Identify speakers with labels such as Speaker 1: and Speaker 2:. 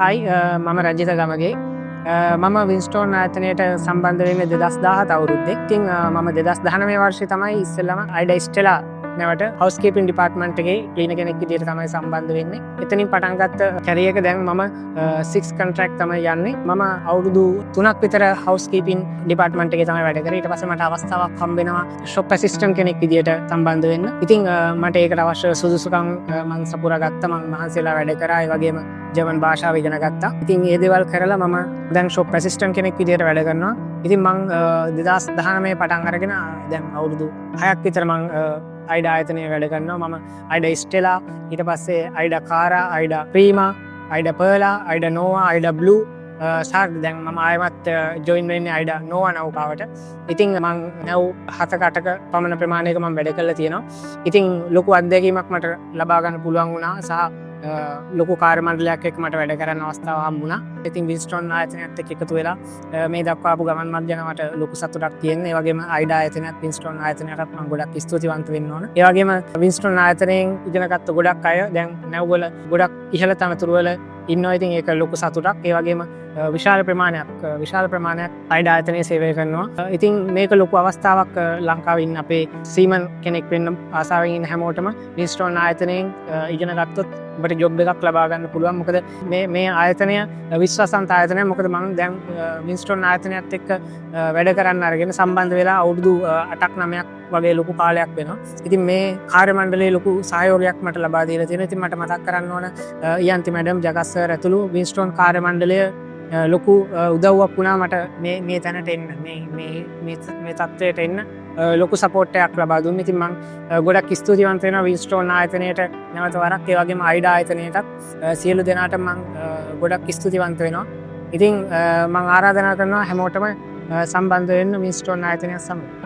Speaker 1: හයි මම රජිත ගමගේ මම වින්ස්ටෝන් ආයතනයට සම්බන්ධ වෙන්නේ 2017 අවුරුද්දේ. ඉතින් මම 2019 වර්ෂයේ තමයි ඉස්සෙල්ලම අයිඩා ස්ටෙලා නැවට හවුස්කීපින් ඩිපාර්ට්මන්ට් එකේ ක්ලීනර් කෙනෙක් විදිහට තමයි සම්බන්ධ වෙන්නේ. එතනින් පටන් ගත්ත කැරියර් එක දැන් මම 6 කොන්ට්‍රැක්ට් තමයි යන්නේ. මම අවුරුදු 3ක් විතර හවුස්කීපින් ඩිපාර්ට්මන්ට් එකේ තමයි වැඩ කරේ. ඊට පස්සේ මට අවස්ථාවක් හම්බ වෙනවා ෂොප් ඇසිස්ටන්ට් කෙනෙක් විදිහට සම්බන්ධ වෙන්න. ඉතින් මට ඒකට අවශ්‍ය සුදුසුකම් මම සපුරා ගත්තා. මම මහන්සියලා වැඩ කරා. ඒ වගේම ජර්මන් භාෂාව ඉගෙන ගත්තා. ඉතින් ඒ දේවල් කරලා මම දැන් ෂොප් ඇසිස්ටන්ට් කෙනෙක් විදිහට වැඩ කරනවා. ඉතින් මම 2019 පටන් අරගෙන දැන් අවුරුදු 6ක් විතර මම අයිඩා ආයතනයේ වැඩ කරනවා. මම අයිඩා ස්ටෙලා, ඊට පස්සේ අයිඩා කාරා, අයිඩා ප්‍රීමා, අයිඩා පර්ලා, අයිඩා නෝවා, අයිඩා බ්ලූ දැන් මම ආයමත් ජොයින් වෙන්නේ අයිඩා නෝවා නෞකාවට. ඉතින් මම නැව් 7-8ක පමණ ප්‍රමාණයක මම වැඩ කරලා තියෙනවා. ඉතින් ලොකු අත්දැකීමක් මට ලබා ගන්න පුළුවන් වුණා සහ ලොකු කාර්ය මණ්ඩලයක් එක්ක මට වැඩ කරන්න අවස්ථාව හම්බුණා. ඉතින් වින්ස්ටෝන් ආයතනයත් එක්ක එකතු වෙලා මේ දක්වා ආපු ගමන් මැද මට ලොකු සතුටක් තියෙනවා. ඒ වගේම අයිඩා ආයතනයත් වින්ස්ටෝන් ආයතනයටත් මම ගොඩක් ස්තුතිවන්ත වෙන්න ඕන. ඒ වගේම වින්ස්ටෝන් ආයතනයෙන් ඉගෙනගත්ත ගොඩක් අය දැන් නැව්වල ගොඩක් ඉහළ තනතුරු වල ඉන්නවා. ඉතින් ඒක ලොකු සතුටක්. ඒ වගේම විශාල ප්‍රමාණයක් අයිඩා ආයතනයේ සේවය කරනවා. ඉතින් මේක ලොකු අවස්ථාවක් ලංකාවේ ඉන්න අපේ සීමන් කෙනෙක් වෙන්න ආසාවෙන් ඉන්න හැමෝටම වින්ස්ටෝන් ආයතනයෙන් ඉගෙන ගත්තොත් ඔබට ජොබ් එකක් ලබා ගන්න පුළුවන්. මොකද මේ ආයතනය විශ්වාසන්ත ආයතනයක්. මොකද මම දැන් වින්ස්ටෝන් ආයතනයත් එක්ක වැඩ කරන්න අරගෙන සම්බන්ධ වෙලා අවුරුදු 8ක් 9ක් වගේ ලොකු කාලයක් වෙනවා. ඉතින් මේ කාර්ය මණ්ඩලයේ ලොකු සහයෝගයක් මට ලබා දීලා තියෙනවා. ඉතින් මට මතක් කරන්න ඕන ඊයන්ති මැඩම්, ජගස් සර් ඇතුළු වින්ස්ටෝන් කාර්ය මණ්ඩලය ලොකු උදව්වක් වුණා මට මේ තැනට එන්න, මේ තත්ත්වයට එන්න ලොකු සපෝට් එකක් ලබා දුන්නා. ඉතින් මම ගොඩක් ස්තුතිවන්ත වෙනවා වින්ස්ටෝන් ආයතනයට නැවත වරක්. ඒ වගේම අයිඩා ආයතනයටත් සියලු දෙනාට මම ගොඩක් ස්තුතිවන්ත වෙනවා. ඉතින් මම ආරාධනා කරනවා හැමෝටම සම්බන්ධ වෙන්න වින්ස්ටෝන් ආයතනයත් සමග.